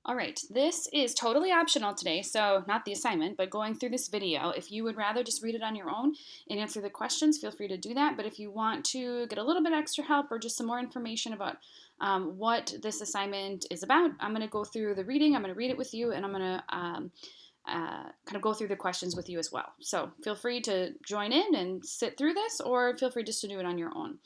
All right, this is totally optional today, so not the assignment, but going through this video. If you would rather just read it on your own and answer the questions, feel free to do that. But if you want to get a little bit extra help or just some more information about what this assignment is about, I'm going to go through the reading, I'm going to read it with you, and I'm going to kind of go through the questions with you as well. So feel free to join in and sit through this, or feel free just to do it on your own.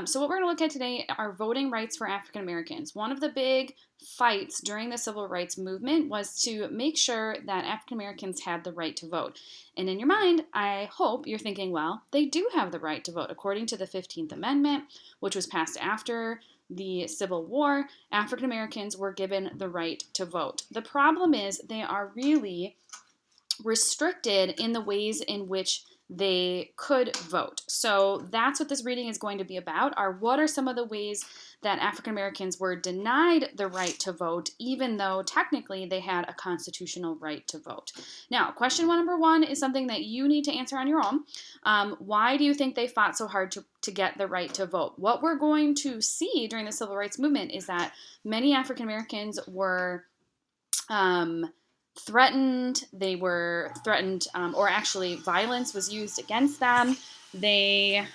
So what we're going to look at today are voting rights for African Americans. One of the big fights during the civil rights movement was to make sure that African Americans had the right to vote. And in your mind, I hope you're thinking, well, they do have the right to vote. According to the 15th Amendment, which was passed after the Civil War, African Americans were given the right to vote. The problem is they are really restricted in the ways in which they could vote. So that's what this reading is going to be about, are what are some of the ways that African Americans were denied the right to vote, even though technically they had a constitutional right to vote. Now, question number one is something that you need to answer on your own. Why do you think they fought so hard to get the right to vote? What we're going to see during the civil rights movement is that many African Americans were threatened. They were threatened, or actually, violence was used against them. They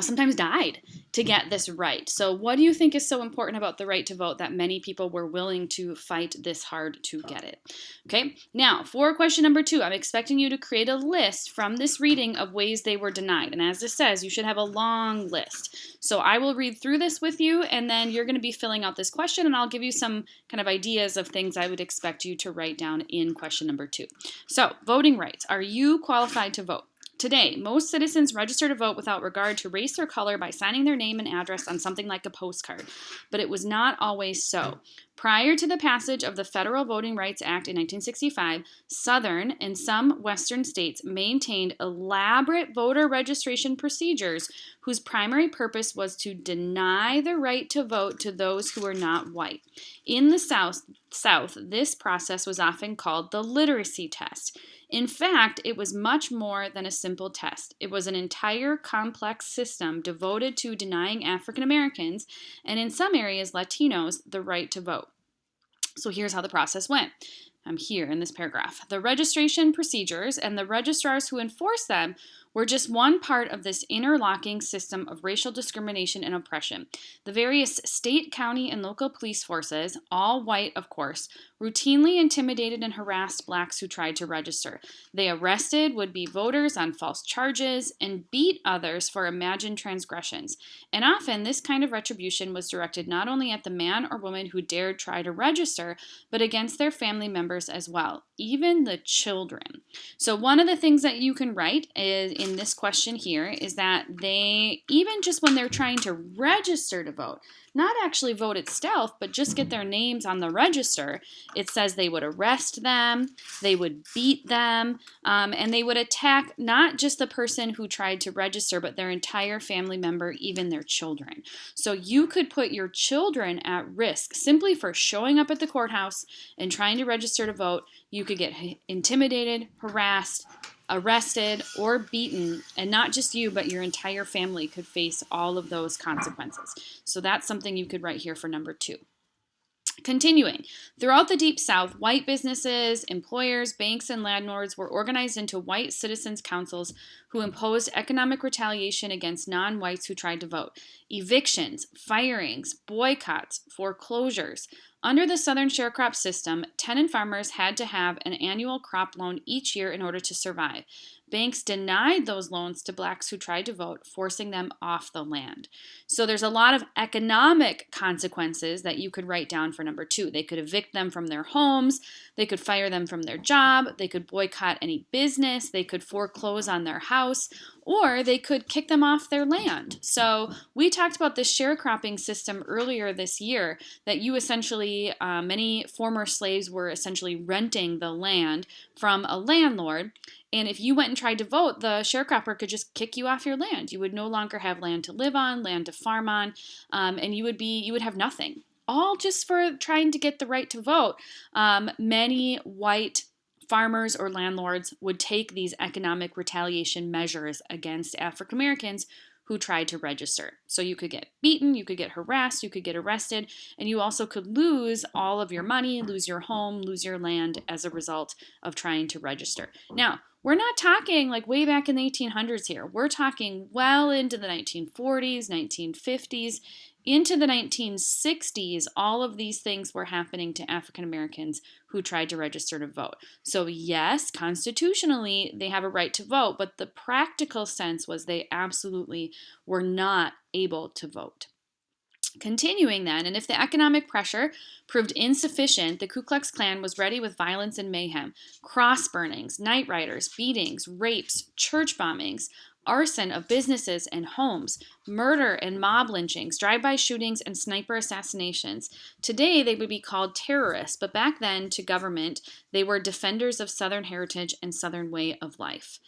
sometimes died to get this right. So, what do you think is so important about the right to vote that many people were willing to fight this hard to get it? Okay, now for question number two, I'm expecting you to create a list from this reading of ways they were denied. And as this says, you should have a long list. So, I will read through this with you, and then you're going to be filling out this question, and I'll give you some kind of ideas of things I would expect you to write down in question number two. So, voting rights. Are you qualified to vote? Today, most citizens register to vote without regard to race or color by signing their name and address on something like a postcard, but it was not always so. Prior to the passage of the Federal Voting Rights Act in 1965, Southern and some Western states maintained elaborate voter registration procedures whose primary purpose was to deny the right to vote to those who were not white. In the South, this process was often called the literacy test. In fact, it was much more than a simple test. It was an entire complex system devoted to denying African Americans, and in some areas Latinos, the right to vote. So here's how the process went. I'm here in this paragraph. The registration procedures and the registrars who enforce them were just one part of this interlocking system of racial discrimination and oppression. The various state, county, and local police forces, all white of course, routinely intimidated and harassed blacks who tried to register. They arrested would-be voters on false charges and beat others for imagined transgressions. And often this kind of retribution was directed not only at the man or woman who dared try to register, but against their family members as well, even the children. So one of the things that you can write is in this question here is that they, even just when they're trying to register to vote, not actually vote itself, but just get their names on the register, it says they would arrest them, they would beat them, and they would attack not just the person who tried to register, but their entire family member, even their children. So you could put your children at risk simply for showing up at the courthouse and trying to register to vote. You could get intimidated, harassed, arrested, or beaten, and not just you, but your entire family could face all of those consequences. So that's something you could write here for number two. Continuing, throughout the Deep South, white businesses, employers, banks, and landlords were organized into white citizens' councils who imposed economic retaliation against non-whites who tried to vote. Evictions, firings, boycotts, foreclosures. Under the Southern sharecrop system, tenant farmers had to have an annual crop loan each year in order to survive. Banks denied those loans to blacks who tried to vote, forcing them off the land. So there's a lot of economic consequences that you could write down for number two. They could evict them from their homes, they could fire them from their job, they could boycott any business, they could foreclose on their house, or they could kick them off their land. So we talked about this sharecropping system earlier this year, that you essentially, many former slaves were essentially renting the land from a landlord. And if you went and tried to vote, the sharecropper could just kick you off your land. You would no longer have land to live on, land to farm on, and you would have nothing. All just for trying to get the right to vote. Many white farmers or landlords would take these economic retaliation measures against African Americans who tried to register. So you could get beaten, you could get harassed, you could get arrested, and you also could lose all of your money, lose your home, lose your land as a result of trying to register. Now, we're not talking like way back in the 1800s here. We're talking well into the 1940s, 1950s, into the 1960s. All of these things were happening to African Americans who tried to register to vote. So, yes, constitutionally, they have a right to vote, but the practical sense was they absolutely were not able to vote. Continuing then, and if the economic pressure proved insufficient, the Ku Klux Klan was ready with violence and mayhem, cross burnings, night riders, beatings, rapes, church bombings, arson of businesses and homes, murder and mob lynchings, drive-by shootings, and sniper assassinations. Today, they would be called terrorists, but back then, to government, they were defenders of Southern heritage and Southern way of life.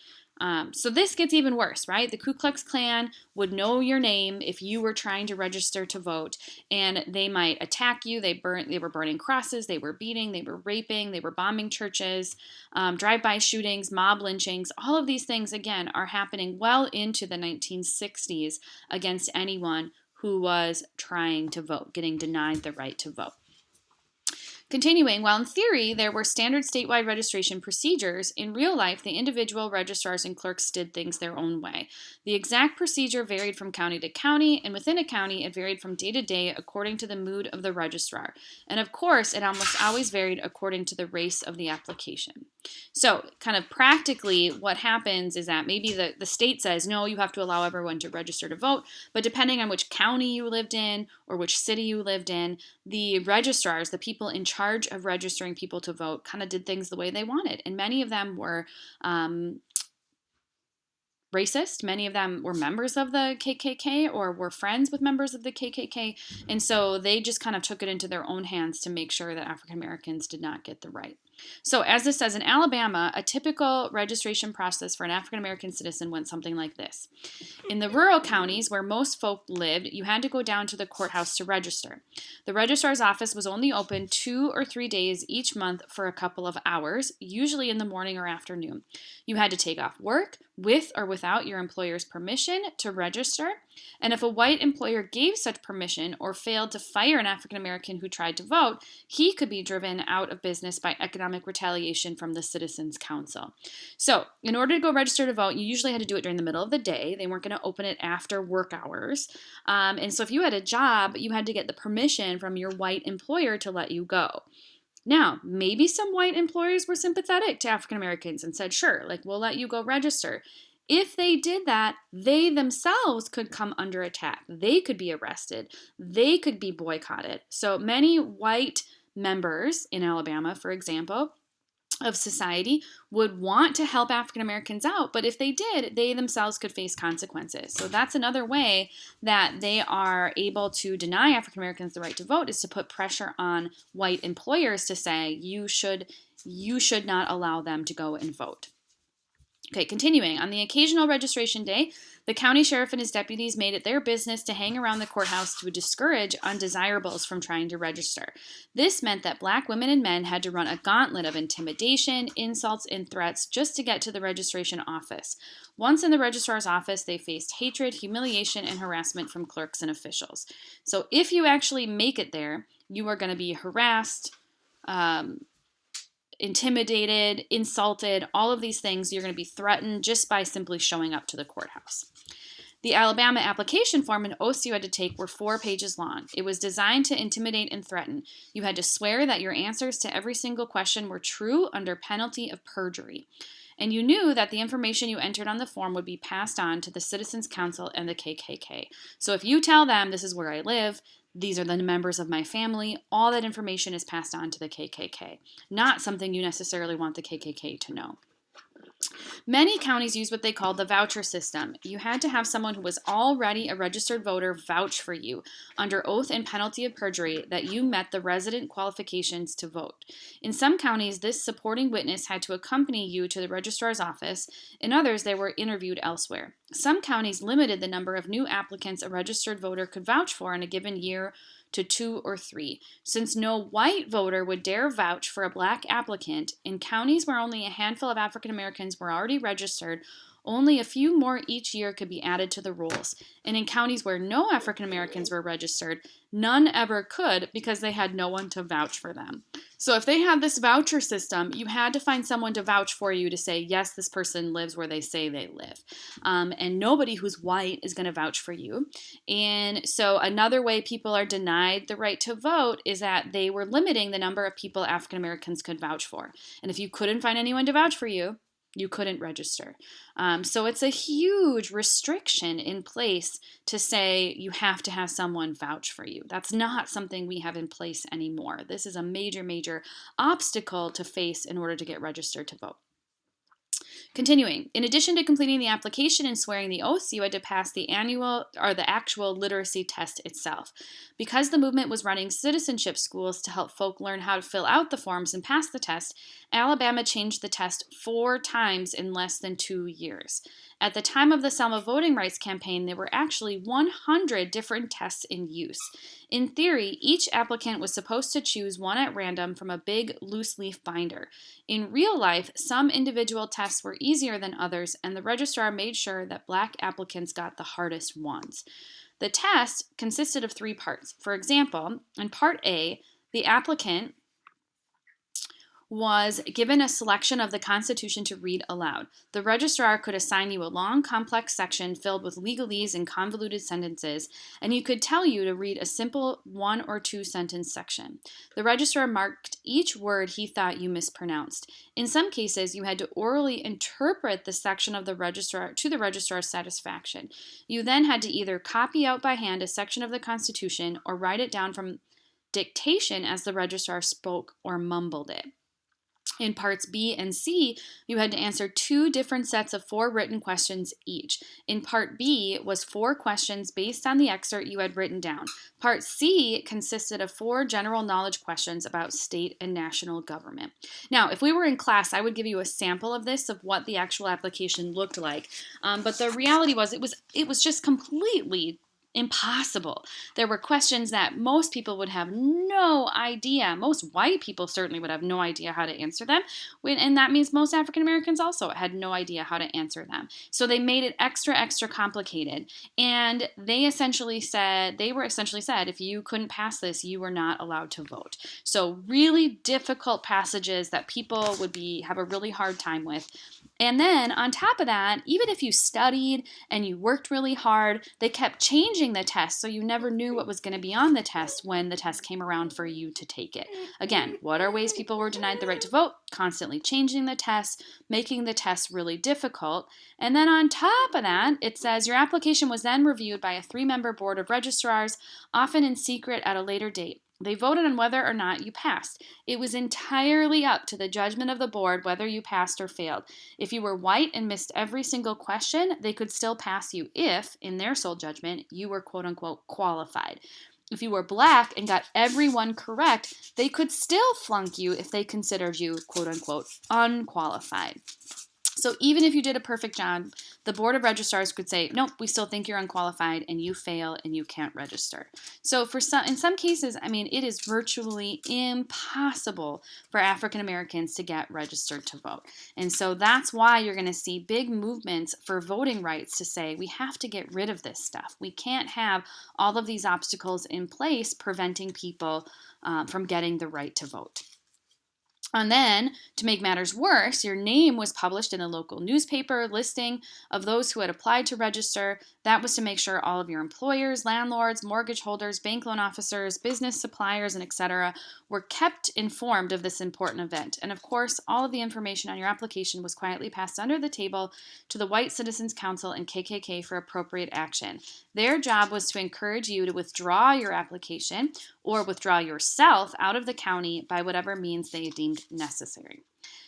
So this gets even worse, right? The Ku Klux Klan would know your name if you were trying to register to vote, and they might attack you. They were burning crosses, they were beating, they were raping, they were bombing churches, drive-by shootings, mob lynchings. All of these things, again, are happening well into the 1960s against anyone who was trying to vote, getting denied the right to vote. Continuing, while in theory there were standard statewide registration procedures, in real life the individual registrars and clerks did things their own way. The exact procedure varied from county to county, and within a county it varied from day to day according to the mood of the registrar. And of course, it almost always varied according to the race of the application. So, kind of practically, what happens is that maybe the state says, no, you have to allow everyone to register to vote, but depending on which county you lived in or which city you lived in, the registrars, the people in charge of registering people to vote, kind of did things the way they wanted. And many of them were racist. Many of them were members of the KKK or were friends with members of the KKK. And so they just kind of took it into their own hands to make sure that African Americans did not get the right. So as this says, in Alabama, a typical registration process for an African American citizen went something like this. In the rural counties where most folk lived, you had to go down to the courthouse to register. The registrar's office was only open 2 or 3 days each month for a couple of hours, usually in the morning or afternoon. You had to take off work, with or without your employer's permission, to register. And if a white employer gave such permission or failed to fire an African American who tried to vote, he could be driven out of business by economic retaliation from the Citizens Council. So, in order to go register to vote, you usually had to do it during the middle of the day. They weren't going to open it after work hours. And so, if you had a job, you had to get the permission from your white employer to let you go. Now, maybe some white employers were sympathetic to African Americans and said, sure, like, we'll let you go register. If they did that, they themselves could come under attack. They could be arrested. They could be boycotted. So many white members in Alabama, for example, of society would want to help African Americans out, but if they did, they themselves could face consequences. So that's another way that they are able to deny African Americans the right to vote, is to put pressure on white employers to say you should not allow them to go and vote. Okay, continuing. On the occasional registration day, the county sheriff and his deputies made it their business to hang around the courthouse to discourage undesirables from trying to register. This meant that black women and men had to run a gauntlet of intimidation, insults, and threats just to get to the registration office. Once in the registrar's office, they faced hatred, humiliation, and harassment from clerks and officials. So if you actually make it there, you are going to be harassed, intimidated, insulted, all of these things. You're going to be threatened just by simply showing up to the courthouse. The Alabama application form and oaths you had to take were 4 pages long. It was designed to intimidate and threaten. You had to swear that your answers to every single question were true under penalty of perjury. And you knew that the information you entered on the form would be passed on to the Citizens Council and the KKK. So if you tell them, this is where I live, these are the members of my family, all that information is passed on to the KKK. Not something you necessarily want the KKK to know. Many counties use what they call the voucher system. You had to have someone who was already a registered voter vouch for you under oath and penalty of perjury that you met the resident qualifications to vote. In some counties, this supporting witness had to accompany you to the registrar's office. In others, they were interviewed elsewhere. Some counties limited the number of new applicants a registered voter could vouch for in a given year to 2 or 3. Since no white voter would dare vouch for a black applicant, in counties where only a handful of African Americans were already registered, Only a few more each year could be added to the rolls. And in counties where no African Americans were registered, none ever could because they had no one to vouch for them. So if they had this voucher system, you had to find someone to vouch for you to say, yes, this person lives where they say they live. And nobody who's white is going to vouch for you. And so another way people are denied the right to vote is that they were limiting the number of people African Americans could vouch for. And if you couldn't find anyone to vouch for you, you couldn't register. So it's a huge restriction in place to say you have to have someone vouch for you. That's not something we have in place anymore. This is a major, major obstacle to face in order to get registered to vote. Continuing, in addition to completing the application and swearing the oaths, you had to pass the actual literacy test itself. Because the movement was running citizenship schools to help folk learn how to fill out the forms and pass the test, Alabama changed the test 4 times in less than 2 years. At the time of the Selma Voting Rights Campaign, there were actually 100 different tests in use. In theory, each applicant was supposed to choose one at random from a big loose leaf binder. In real life, some individual tests were easier than others, and the registrar made sure that black applicants got the hardest ones. The test consisted of 3 parts. For example, in Part A, the applicant was given a selection of the Constitution to read aloud. The registrar could assign you a long, complex section filled with legalese and convoluted sentences, and he could tell you to read a simple 1 or 2 sentence section. The registrar marked each word he thought you mispronounced. In some cases, you had to orally interpret the section of the registrar to the registrar's satisfaction. You then had to either copy out by hand a section of the Constitution or write it down from dictation as the registrar spoke or mumbled it. In parts B and C, you had to answer 2 different sets of 4 written questions each. In part B was 4 questions based on the excerpt you had written down. Part C consisted of 4 general knowledge questions about state and national government. Now, if we were in class, I would give you a sample of this, of what the actual application looked like. But the reality was it was just completely impossible. There were questions that most people would have no idea. Most white people certainly would have no idea how to answer them. And that means most African Americans also had no idea how to answer them. So they made it extra, extra complicated. And they were essentially said, if you couldn't pass this, you were not allowed to vote. So really difficult passages that people would have a really hard time with. And then on top of that, even if you studied and you worked really hard, they kept changing the test, so you never knew what was going to be on the test when the test came around for you to take it. Again, what are ways people were denied the right to vote? Constantly changing the test, making the test really difficult. And then on top of that, it says your application was then reviewed by a 3-member board of registrars, often in secret at a later date. They voted on whether or not you passed. It was entirely up to the judgment of the board whether you passed or failed. If you were white and missed every single question, they could still pass you if, in their sole judgment, you were quote-unquote qualified. If you were black and got every one correct, they could still flunk you if they considered you quote-unquote unqualified. So even if you did a perfect job, the Board of Registrars could say, nope, we still think you're unqualified and you fail and you can't register. So in some cases, it is virtually impossible for African Americans to get registered to vote. And so that's why you're going to see big movements for voting rights to say we have to get rid of this stuff. We can't have all of these obstacles in place preventing people from getting the right to vote. And then, to make matters worse, your name was published in a local newspaper listing of those who had applied to register. That was to make sure all of your employers, landlords, mortgage holders, bank loan officers, business suppliers, and etc. were kept informed of this important event. And of course, all of the information on your application was quietly passed under the table to the White Citizens Council and KKK for appropriate action. Their job was to encourage you to withdraw your application or withdraw yourself out of the county by whatever means they deemed necessary.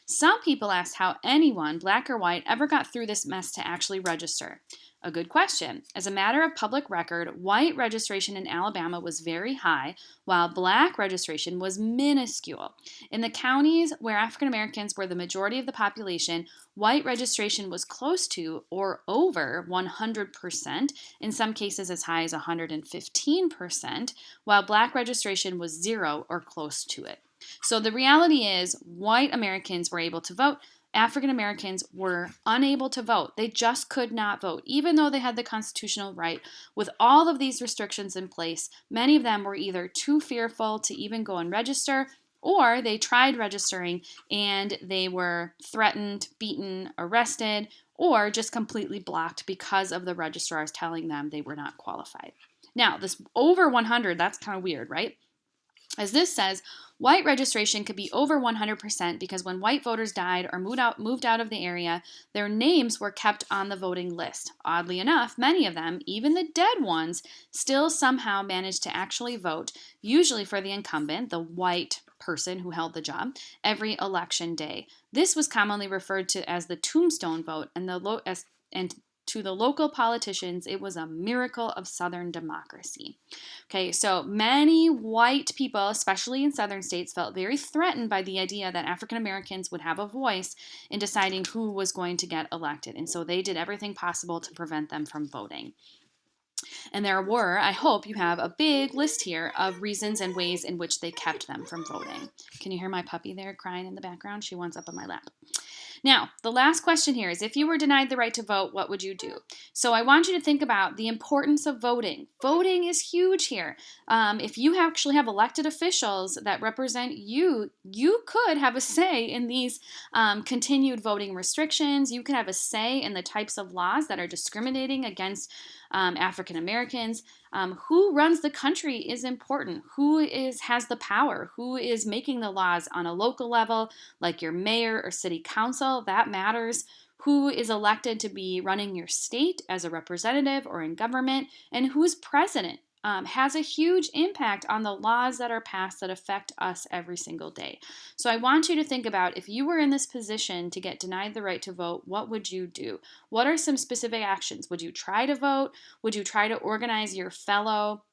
Some people asked how anyone, black or white, ever got through this mess to actually register. A good question. As a matter of public record, white registration in Alabama was very high, while black registration was minuscule. In the counties where African Americans were the majority of the population, white registration was close to or over 100%, in some cases as high as 115%, while black registration was 0 or close to it. So the reality is white Americans were able to vote. African Americans were unable to vote. They just could not vote, even though they had the constitutional right. With all of these restrictions in place, many of them were either too fearful to even go and register, or they tried registering and they were threatened, beaten, arrested, or just completely blocked because of the registrars telling them they were not qualified. Now, this over 100, that's kind of weird, right? As this says, white registration could be over 100% because when white voters died or moved out of the area, their names were kept on the voting list. Oddly enough, many of them, even the dead ones, still somehow managed to actually vote, usually for the incumbent, the white person who held the job, every election day. This was commonly referred to as the tombstone vote, and to the local politicians, it was a miracle of Southern democracy. Okay, so many white people, especially in Southern states, felt very threatened by the idea that African Americans would have a voice in deciding who was going to get elected. And so they did everything possible to prevent them from voting. And there were, I hope you have a big list here of reasons and ways in which they kept them from voting. Can you hear my puppy there crying in the background? She wants up on my lap. Now, the last question here is, if you were denied the right to vote, what would you do? So I want you to think about the importance of voting. Voting is huge here. If you actually have elected officials that represent you, you could have a say in these continued voting restrictions. You could have a say in the types of laws that are discriminating against African Americans. Who runs the country is important. Who has the power? Who is making the laws on a local level, like your mayor or city council? That matters. Who is elected to be running your state as a representative or in government, and who's president has a huge impact on the laws that are passed that affect us every single day. So I want you to think about, if you were in this position to get denied the right to vote, what would you do? What are some specific actions? Would you try to vote? Would you try to organize your fellow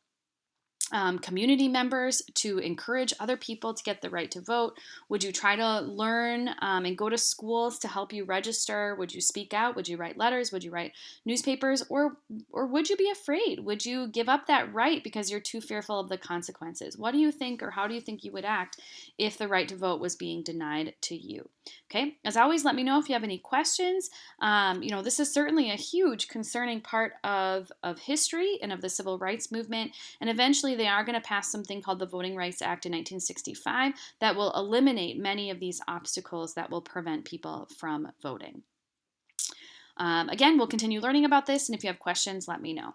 community members to encourage other people to get the right to vote? Would you try to learn and go to schools to help you register? Would you speak out? Would you write letters? Would you write newspapers? Or would you be afraid? Would you give up that right because you're too fearful of the consequences? What do you think, or how do you think you would act if the right to vote was being denied to you? Okay, as always, let me know if you have any questions. This is certainly a huge concerning part of history and of the civil rights movement, and eventually they are going to pass something called the Voting Rights Act in 1965 that will eliminate many of these obstacles that will prevent people from voting. Again, we'll continue learning about this, and if you have questions, let me know.